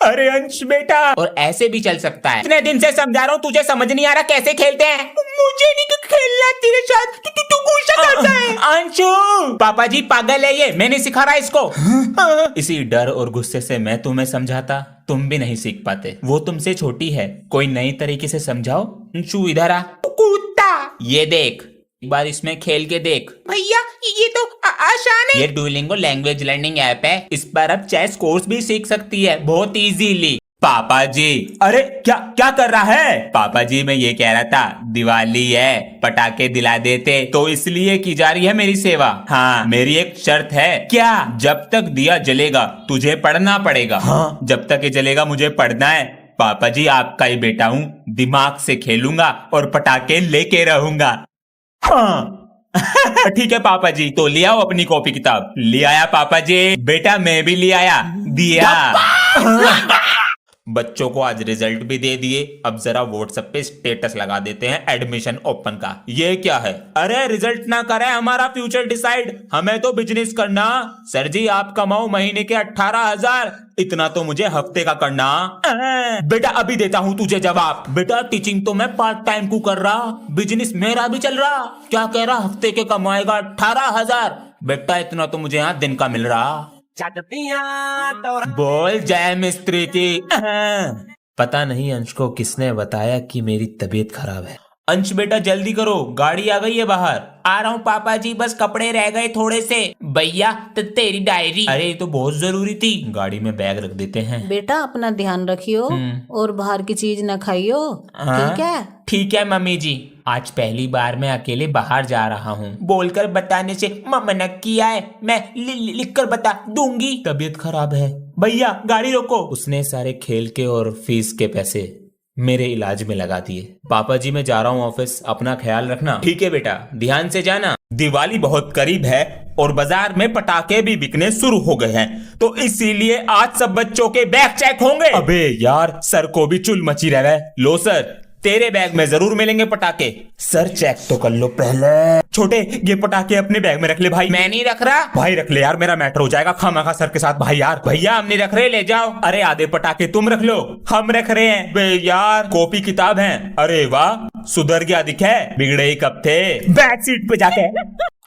अरे अंश बेटा, और ऐसे भी चल सकता है। इतने दिन से समझा रहा हूँ, तुझे समझ नहीं आ रहा कैसे खेलते हैं। मुझे नहीं खेलना तेरे साथ, तू गुस्सा करता है। अंशु, पापा जी पागल है ये, मैं नहीं सिखा रहा इसको। इसी डर और गुस्से से मैं तुम्हें समझाता, तुम भी नहीं सीख पाते। वो तुमसे छोटी है, कोई नई तरीके से समझाओ। अंशु इधर आ। कुत्ता, ये देख, एक बार इसमें खेल के देख। भैया ये तो आसान है। ये डुओलिंगो लैंग्वेज लर्निंग ऐप है, इस पर अब चेस कोर्स भी सीख सकती है बहुत इजीली। पापा जी, अरे क्या क्या कर रहा है? पापा जी मैं ये कह रहा था, दिवाली है, पटाखे दिला देते, तो इसलिए की जा रही है मेरी सेवा। हाँ, मेरी एक शर्त है। क्या? जब तक दिया जलेगा तुझे पढ़ना पड़ेगा। हाँ, जब तक ये जलेगा मुझे पढ़ना है। पापा जी आपका ही बेटा हूँ, दिमाग से खेलूंगा और पटाखे लेके रहूंगा। हाँ ठीक है पापा जी, तो ले आओ अपनी कॉपी किताब। ले आया पापा जी। बेटा मैं भी ले आया। दिया। बच्चों को आज रिजल्ट भी दे दिए, अब जरा व्हाट्सएप पे स्टेटस लगा देते हैं एडमिशन ओपन का। ये क्या है? अरे रिजल्ट ना करे हमारा फ्यूचर डिसाइड, हमें तो बिजनेस करना। सर जी आप कमाओ महीने के 18,000, इतना तो मुझे हफ्ते का करना। बेटा अभी देता हूँ तुझे जवाब। बेटा टीचिंग तो मैं पार्ट टाइम को कर रहा, बिजनेस मेरा भी चल रहा। क्या कह रहा? हफ्ते के कमाएगा 18,000। बेटा इतना तो मुझे यहाँ दिन का मिल रहा। बोल जय मिस्त्री की। पता नहीं अंश को किसने बताया कि मेरी तबीयत खराब है। अंश बेटा जल्दी करो, गाड़ी आ गई है बाहर। आ रहा हूँ पापा जी, बस कपड़े रह गए थोड़े से। भैया तो तेरी डायरी। अरे ये तो बहुत जरूरी थी, गाड़ी में बैग रख देते हैं। बेटा अपना ध्यान रखियो और बाहर की चीज न खाइयो, ठीक है? ठीक है मम्मी जी। आज पहली बार मैं अकेले बाहर जा रहा हूँ। बोलकर बताने से मना किया है, मैं लिख कर बता दूंगी। तबीयत खराब है। भैया गाड़ी रोको। उसने सारे खेल के और फीस के पैसे मेरे इलाज में लगा दिए। पापा जी मैं जा रहा हूँ ऑफिस, अपना ख्याल रखना। ठीक है बेटा, ध्यान से जाना। दिवाली बहुत करीब है और बाजार में पटाखे भी बिकने शुरू हो गए हैं, तो इसीलिए आज सब बच्चों के बैग चेक होंगे। अबे यार, सर को भी चुल मची रह है। लो सर, तेरे बैग में जरूर मिलेंगे पटाखे। सर चेक तो कर लो पहले। छोटे ये पटाखे अपने बैग में रख ले भाई। मैं नहीं रख रहा। भाई रख ले यार, मेरा मैटर हो जाएगा खामखा सर के साथ। भाई यार, भैया हम नहीं रख रहे, ले जाओ। अरे आधे पटाखे तुम रख लो, हम रख रहे हैं। बे यार कॉपी किताब है। अरे वाह, सुधर गया दिखे, बिगड़े ही कब थे। बैक सीट पे जाके।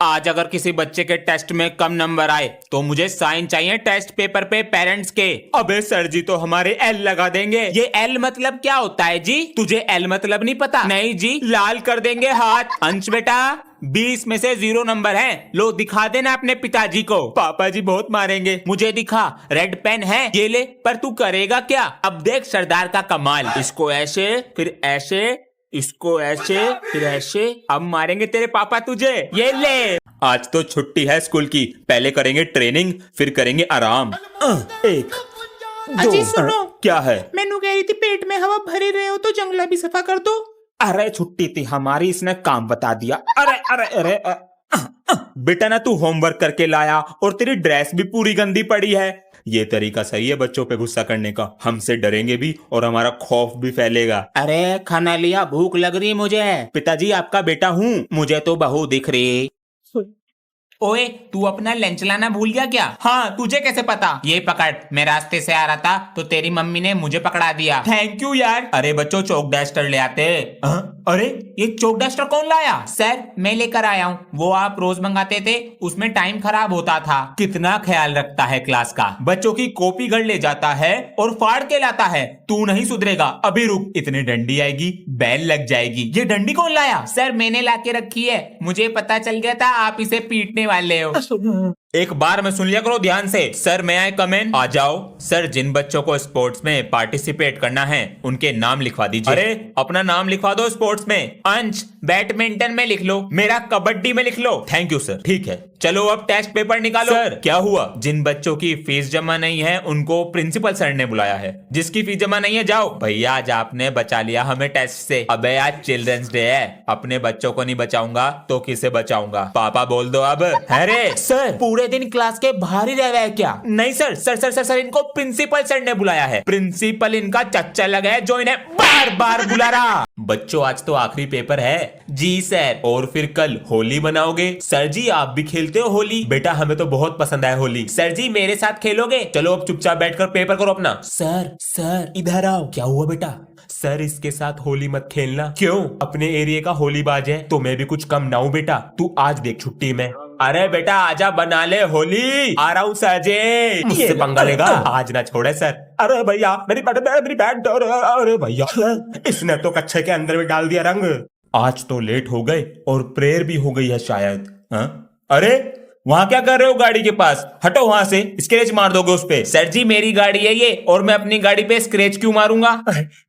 आज अगर किसी बच्चे के टेस्ट में कम नंबर आए तो मुझे साइन चाहिए टेस्ट पेपर पे पेरेंट्स के। अबे सर जी तो हमारे एल लगा देंगे। ये एल मतलब क्या होता है जी? तुझे एल मतलब नहीं पता? नहीं जी, लाल कर देंगे हाथ। अंश बेटा 20 में से 0 नंबर है, लो दिखा देना अपने पिताजी को। पापा जी बहुत मारेंगे। मुझे दिखा, रेड पेन है, ये ले। पर तू करेगा क्या? अब देख सरदार का कमाल। इसको ऐसे, फिर ऐसे, इसको ऐसे, फिर ऐसे। अब मारेंगे तेरे पापा तुझे। ये ले। आज तो छुट्टी है स्कूल की, पहले करेंगे ट्रेनिंग, फिर करेंगे आराम। 1 2। अजी सुनो, क्या है? मैनू कह रही थी पेट में हवा भरे रहे हो तो जंगला भी सफा कर दो। अरे छुट्टी थी हमारी, इसने काम बता दिया। अरे अरे अरे बेटा ना तू होमवर्क करके लाया और तेरी ड्रेस भी पूरी गंदी पड़ी है। ये तरीका सही है बच्चों पे गुस्सा करने का, हमसे डरेंगे भी और हमारा खौफ भी फैलेगा। अरे खाना लिया, भूख लग रही है मुझे। पिताजी आपका बेटा हूँ, मुझे तो बहू दिख रही। ओए तू अपना लंच लाना भूल गया क्या? हाँ, तुझे कैसे पता? ये पकड़, मैं रास्ते से आ रहा था तो तेरी मम्मी ने मुझे पकड़ा दिया। थैंक यू यार। अरे बच्चों चौक डस्टर ले आते। अरे ये चौक डस्टर कौन लाया? सर मैं लेकर आया हूँ, वो आप रोज मंगाते थे, उसमें टाइम खराब होता था। कितना ख्याल रखता है क्लास का। बच्चों की कॉपी घर ले जाता है और फाड़ के लाता है। तू नहीं सुधरेगा, अभी रुक, इतनी डंडी आएगी बैल लग जाएगी। ये डंडी कौन लाया? सर मैंने लाके रखी है, मुझे पता चल गया था आप इसे पीटने वाले हो। एक बार में सुन लिया करो ध्यान से। सर मैं आई कम इन? आ जाओ। सर जिन बच्चों को स्पोर्ट्स में पार्टिसिपेट करना है उनके नाम लिखवा दीजिए। अरे अपना नाम लिखवा दो स्पोर्ट्स में। अंश बैडमिंटन में लिख लो, मेरा कबड्डी में लिख लो। Thank you sir. ठीक है चलो अब टेस्ट पेपर निकालो। सर क्या हुआ? जिन बच्चों की फीस जमा नहीं है उनको प्रिंसिपल सर ने बुलाया है। जिसकी फीस जमा नहीं है जाओ। भैया आज आपने बचा लिया हमें टेस्ट से। अबे आज चिल्ड्रंस डे है, अपने बच्चों को नहीं बचाऊंगा तो किसे बचाऊंगा? पापा बोल दो अब। अरे सर पूरे दिन क्लास के बाहर ही रह गए क्या? नहीं sir sir sir sir sir इनको प्रिंसिपल सर ने बुलाया है। प्रिंसिपल इनका चच्चा लगा है जो इन्हें बार बार बुला रहा। बच्चों आज तो आखिरी पेपर है। जी सर। और फिर कल होली मनाओगे? सर जी आप भी खेल खेलते हो होली? बेटा हमें तो बहुत पसंद है होली। सर जी मेरे साथ खेलोगे? चलो अब चुपचाप बैठकर पेपर करो अपना। सर इधर आओ। क्या हुआ बेटा? सर इसके साथ होली मत खेलना। क्यों? अपने एरिया का होली बाज है, तो मैं भी कुछ कम ना हूं बेटा। तू आज देख छुट्टी में। अरे बेटा आजा बना ले होली। आ रहा हूँ सजे। मुझसे पंगा लेगा? आज ना छोड़े सर। अरे भैया मेरी बैट। अरे भैया इसने तो कच्छे के अंदर भी डाल दिया रंग। आज तो लेट हो गए और प्रेयर भी हो गई है शायद। हाँ? अरे वहां क्या कर रहे हो गाड़ी के पास? हटो वहां से, स्क्रैच मार दोगे उस पे। सर जी मेरी गाड़ी है ये, और मैं अपनी गाड़ी पे स्क्रैच क्यों मारूंगा?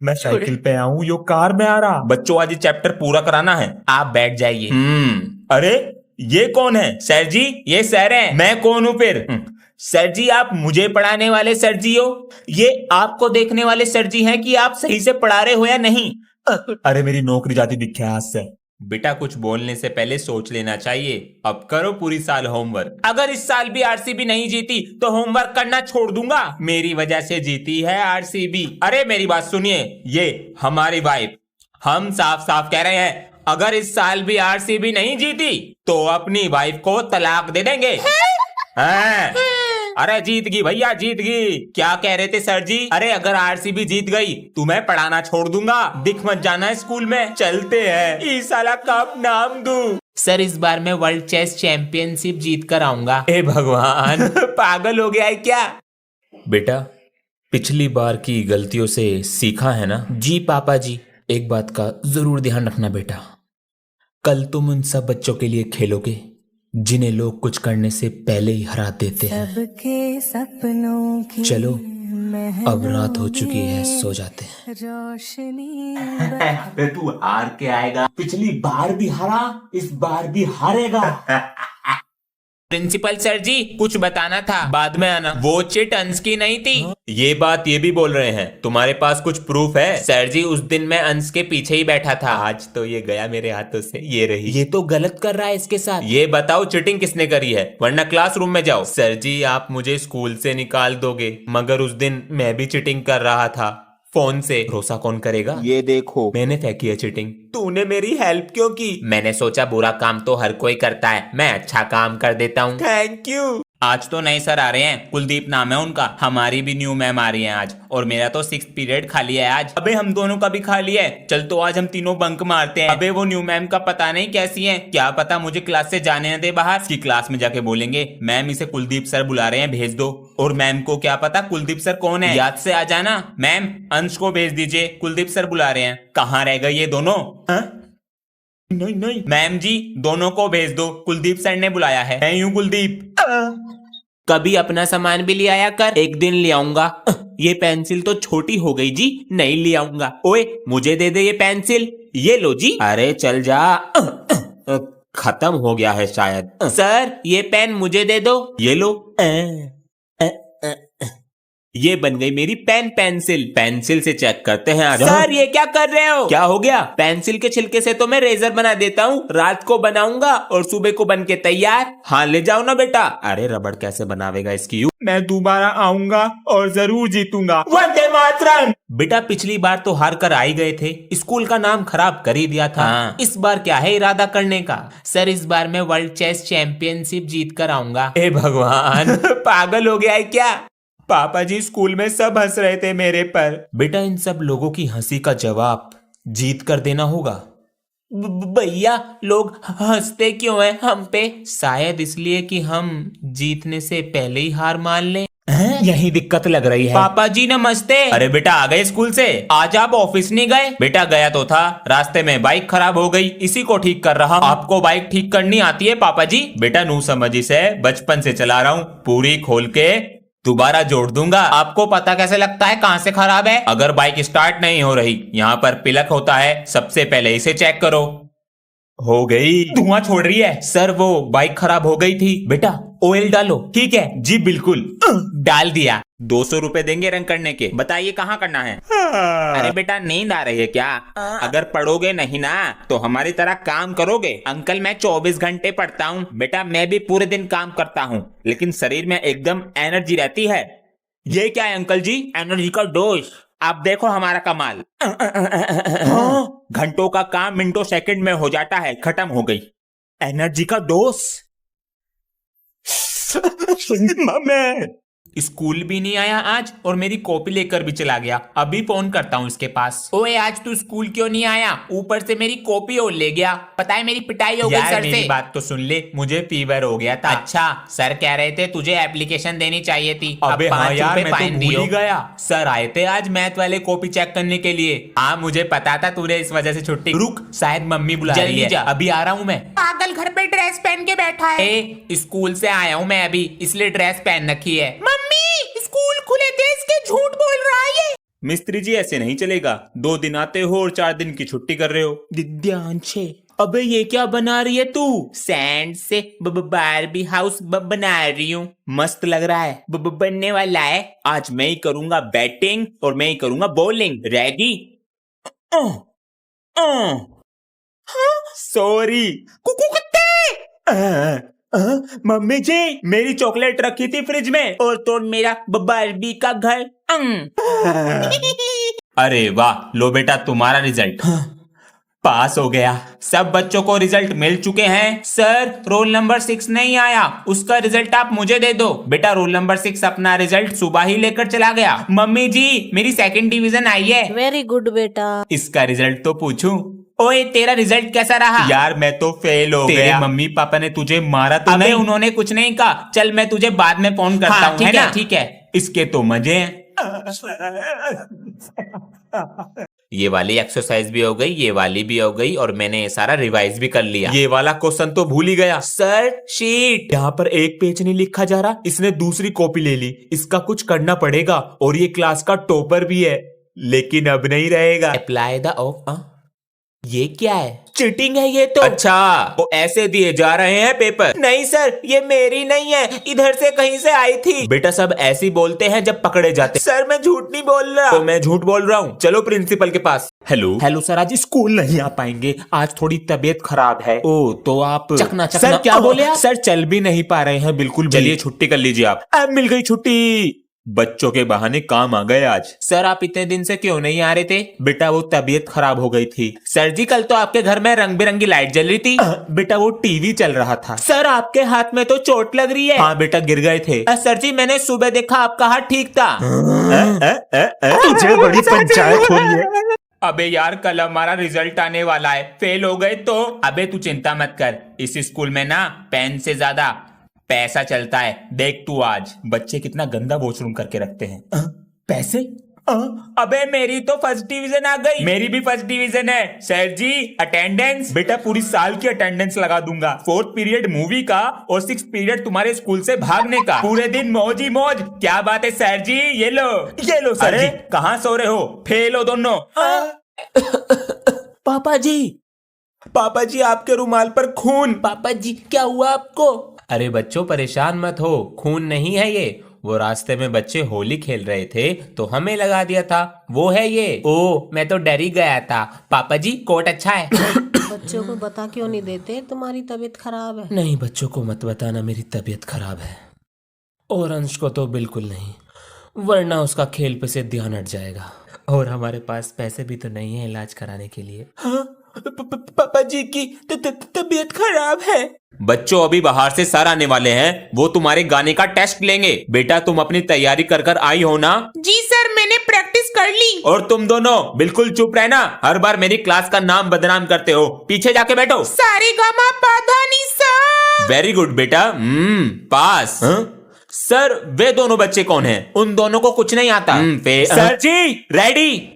मैं साइकिल पे आऊं, यो कार में आ रहा। बच्चों आज ये चैप्टर पूरा कराना है, आप बैठ जाइए। अरे ये कौन है? सर जी ये सर है। मैं कौन हूं फिर? सर जी आप मुझे पढ़ाने वाले सर जी हो? ये आपको देखने वाले सर जी हैं कि आप सही से पढ़ा रहे हो या नहीं? अरे मेरी नौकरी जाती दिखे आज से। बेटा कुछ बोलने से पहले सोच लेना चाहिए। अब करो पूरी साल होमवर्क। अगर इस साल भी आरसीबी नहीं जीती तो होमवर्क करना छोड़ दूंगा। मेरी वजह से जीती है आरसीबी। अरे मेरी बात सुनिए, ये हमारी वाइफ, हम साफ साफ कह रहे हैं अगर इस साल भी आरसीबी नहीं जीती तो अपनी वाइफ को तलाक दे देंगे। हैं? अरे जीत गई भैया जीत गई। क्या कह रहे थे सर जी? अरे अगर आरसीबी जीत गई तुम्हें पढ़ाना छोड़ दूंगा, दिख मत जाना स्कूल में। चलते हैं, इस साला कप नाम दूं। सर इस बार मैं वर्ल्ड चेस चैंपियनशिप जीत कर आऊंगा। हे भगवान पागल हो गया है क्या? बेटा पिछली बार की गलतियों से सीखा है ना? जी पापा जी। एक बात का जरूर ध्यान रखना बेटा, कल तुम उन सब बच्चों के लिए खेलोगे जिन्हें लोग कुछ करने से पहले ही हरा देते हैं। सबके सपनों की चलो अब रात हो चुकी है, सो जाते हैं। रोशनी तू हार के आएगा। पिछली बार भी हारा, इस बार भी हारेगा। प्रिंसिपल सर जी कुछ बताना था, बाद में आना। वो चिट अंश की नहीं थी। ये बात ये भी बोल रहे हैं, तुम्हारे पास कुछ प्रूफ है? सर जी उस दिन मैं अंश के पीछे ही बैठा था। आज तो ये गया मेरे हाथों से, ये रही। ये तो गलत कर रहा है इसके साथ। ये बताओ चीटिंग किसने करी है, वरना क्लासरूम में जाओ। सर जी आप मुझे स्कूल से निकाल दोगे, मगर उस दिन मैं भी चीटिंग कर रहा था फोन से। भरोसा कौन करेगा? ये देखो मैंने फेंकी है चीटिंग। तूने मेरी हेल्प क्यों की? मैंने सोचा बुरा काम तो हर कोई करता है, मैं अच्छा काम कर देता हूँ। Thank you. आज तो नए सर आ रहे हैं, कुलदीप नाम है उनका। हमारी भी न्यू मैम आ रही है आज, और मेरा तो 6th पीरियड खाली है आज। अबे हम दोनों का भी खाली है, चल तो आज हम तीनों बंक मारते हैं। अबे वो न्यू मैम का पता नहीं कैसी है, क्या पता मुझे क्लास से जाने न दे बाहर। की क्लास में जाके बोलेंगे मैम इसे कुलदीप सर बुला रहे हैं, भेज दो। और मैम को क्या पता कुलदीप सर कौन है, याद से आ जाना। मैम अंश को भेज दीजिए, कुलदीप सर बुला रहे हैं। कहाँ रह गए ये दोनों? नहीं मैम जी दोनों को भेज दो, कुलदीप सर ने बुलाया है। मैं यूं कुलदीप। कभी अपना सामान भी ले आया कर, एक दिन ले आऊंगा। ये पेंसिल तो छोटी हो गई जी, नहीं ले आऊंगा। ओए मुझे दे दे ये पेंसिल। ये लो जी। अरे चल जा। खत्म हो गया है शायद। सर ये पेन मुझे दे दो। ये लो। ये बन गई मेरी पेन पेंसिल। पेंसिल से चेक करते हैं आज। सर ये क्या कर रहे हो? क्या हो गया? पेंसिल के छिलके से तो मैं रेजर बना देता हूँ, रात को बनाऊंगा और सुबह को बन के तैयार। हाँ ले जाओ ना बेटा। अरे रबड़ कैसे बनावेगा इसकी? मैं दोबारा आऊंगा और जरूर जीतूंगा। वंदे मातरम। बेटा पिछली बार तो हार कर आई गए थे, स्कूल का नाम खराब कर ही दिया था। हाँ। इस बार क्या है इरादा करने का? सर इस बार मैं वर्ल्ड चेस चैंपियनशिप जीत कर आऊंगा। हे भगवान पागल हो गया है क्या? पापा जी स्कूल में सब हंस रहे थे मेरे पर। बेटा इन सब लोगों की हंसी का जवाब जीत कर देना होगा। भैया लोग हंसते क्यों हैं हम पे? शायद इसलिए कि हम जीतने से पहले ही हार मान लें। यही दिक्कत लग रही है। पापा जी नमस्ते। अरे बेटा आ गए स्कूल से? आज आप ऑफिस नहीं गए? बेटा गया तो था, रास्ते में बाइक खराब हो गई, इसी को ठीक कर रहा। आपको बाइक ठीक करनी आती है पापा जी? बेटा नू समझी से बचपन से चला रहा हूँ, पूरी खोल के दोबारा जोड़ दूंगा। आपको पता कैसे लगता है कहां से खराब है? अगर बाइक स्टार्ट नहीं हो रही, यहाँ पर पिलक होता है, सबसे पहले इसे चेक करो। हो गई। धुआं छोड़ रही है। सर वो बाइक खराब हो गई थी। बेटा ऑयल डालो। ठीक है जी बिल्कुल। डाल दिया। 200 रुपए देंगे रंग करने के। बताइए कहाँ करना है? अरे बेटा नींद आ रही है क्या? अगर पढ़ोगे नहीं ना तो हमारी तरह काम करोगे। अंकल मैं 24 घंटे पढ़ता हूँ। बेटा मैं भी पूरे दिन काम करता हूँ, लेकिन शरीर में एकदम एनर्जी रहती है। ये क्या है अंकल जी? एनर्जी का डोज। आप देखो हमारा कमाल। घंटों का काम मिनटों सेकंड में हो जाता है। खत्म हो गई एनर्जी का डोज। मम्मी स्कूल भी नहीं आया आज और मेरी कॉपी लेकर भी चला गया। अभी फोन करता हूँ इसके पास। ओए आज तू स्कूल क्यों नहीं आया? ऊपर से मेरी कॉपी और ले गया। पता है मेरी पिटाई हो गई यार सर मेरी से। बात तो सुन ले, मुझे फीवर हो गया था। अच्छा सर कह रहे थे तुझे एप्लीकेशन देनी चाहिए थी। अबे अब हाँ 5 यार, रुपए मैं तो फाइन भूल दियो। ही गया। सर आए थे आज मैथ वाले कॉपी चेक करने के लिए। हाँ मुझे पता था तूने इस वजह से छुट्टी। रुक, शायद मम्मी बुला रही जल्दी है। जा। अभी आ रहा हूँ मैं। पागल घर पे ड्रेस पहन के बैठा है। स्कूल से आया हूँ मैं अभी, इसलिए ड्रेस पहन रखी है। मम्मी स्कूल खुले थे इसके, झूठ बोल रहा है ये। मिस्त्री जी ऐसे नहीं चलेगा। 2 दिन आते हो और 4 दिन की छुट्टी कर रहे हो। दिव्यांशे अबे ये क्या बना रही है तू? सैंड से बारबी हाउस बना रही हूँ। मस्त लग रहा है। बनने वाला है। आज मैं ही करूंगा बैटिंग और मैं ही करूंगा बॉलिंग। रेडी? सॉरी कुत्ते। मम्मी जी, मेरी चॉकलेट रखी थी फ्रिज में और तो मेरा बारबी का घर। अरे वाह, लो बेटा तुम्हारा रिजल्ट। पास हो गया। सब बच्चों को रिजल्ट मिल चुके हैं। सर रोल नंबर 6 नहीं आया, उसका रिजल्ट आप मुझे दे दो। बेटा रोल नंबर 6 अपना रिजल्ट सुबह ही लेकर चला गया। मम्मी जी मेरी 2nd डिवीजन आई है। वेरी गुड बेटा। इसका रिजल्ट तो पूछूं? ओए तेरा रिजल्ट कैसा रहा? यार मैं तो फेल हो तेरे गया। मम्मी पापा ने तुझे मारा तो अबे नहीं? उन्होंने कुछ नहीं कहा। चल मैं तुझे बाद में फोन करता हूँ। ठीक है, ठीक है। इसके तो मजे हैं। ये वाली एक्सरसाइज भी हो गई, ये वाली भी हो गई और मैंने ये सारा रिवाइज भी कर लिया। ये वाला क्वेश्चन तो भूल ही गया। Sir sheet. यहाँ पर एक पेज नहीं लिखा जा रहा। इसने दूसरी कॉपी ले ली। इसका कुछ करना पड़ेगा। और ये क्लास का टॉपर भी है, लेकिन अब नहीं रहेगा। Apply the of. ये क्या है? चीटिंग है ये तो। अच्छा, वो ऐसे दिए जा रहे हैं पेपर? नहीं सर ये मेरी नहीं है, इधर से कहीं से आई थी। बेटा सब ऐसे ही बोलते हैं जब पकड़े जाते। सर मैं झूठ नहीं बोल रहा। तो मैं झूठ बोल रहा हूँ। चलो प्रिंसिपल के पास। हेलो हेलो सर, आज स्कूल नहीं आ पाएंगे, आज थोड़ी तबीयत खराब है। ओ तो आप चकना सर क्या बोले आप? सर चल भी नहीं पा रहे हैं बिल्कुल भी। चलिए, छुट्टी कर लीजिए आप। अब मिल गई छुट्टी। बच्चों के बहाने काम आ गए आज। सर आप इतने दिन से क्यों नहीं आ रहे थे? बेटा वो तबीयत खराब हो गई थी। सर जी कल तो आपके घर में रंग बिरंगी लाइट जल रही थी। बेटा वो टीवी चल रहा था। सर आपके हाथ में तो चोट लग रही है। हाँ बेटा गिर गए थे। सर जी मैंने सुबह देखा आपका हाथ ठीक था। तुझे बड़ी पंचायत हुई है। अबे यार कल हमारा रिजल्ट आने वाला है, फेल हो गए तो। अबे तू चिंता मत कर, इस स्कूल में ना पेन से ज्यादा पैसा चलता है। देख तू आज बच्चे कितना गंदा वॉशरूम करके रखते हैं। पैसे? अबे मेरी तो 1st डिवीजन आ गई। मेरी भी 1st डिवीजन है। सर जी अटेंडेंस। बेटा पूरी साल की अटेंडेंस लगा दूंगा। 4th पीरियड मूवी का और 6th पीरियड तुम्हारे स्कूल से भागने का। पूरे दिन मौज ही मौज। क्या बात है सर जी, ये लो सर जी। कहाँ सो रहे हो? फेल हो दोनों। पापा जी आपके रुमाल पर खून। पापा जी क्या हुआ आपको? अरे बच्चों परेशान मत हो, खून नहीं है ये। वो रास्ते में बच्चे होली खेल रहे थे तो हमें लगा दिया था, वो है ये। ओ मैं तो डर ही गया था। पापा जी कोट अच्छा है। बच्चों को बता क्यों नहीं देते तुम्हारी तबीयत खराब है? नहीं बच्चों को मत बताना मेरी तबीयत खराब है, और अंश को तो बिल्कुल नहीं, वरना उसका खेल पे से ध्यान हट जाएगा। और हमारे पास पैसे भी तो नहीं है इलाज कराने के लिए। पापा जी की तबीयत खराब है। बच्चों अभी बाहर से सर आने वाले हैं, वो तुम्हारे गाने का टेस्ट लेंगे। बेटा तुम अपनी तैयारी कर कर आई हो ना? जी सर मैंने प्रैक्टिस कर ली। और तुम दोनों बिल्कुल चुप रहना, हर बार मेरी क्लास का नाम बदनाम करते हो। पीछे जाके बैठो। सारे गामा पाधा नी सा। वेरी गुड बेटा, पास। सर वे दोनों बच्चे कौन हैं? उन दोनों को कुछ नहीं आता। सर जी रेडी?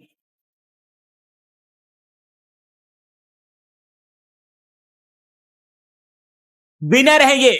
विनर है ये।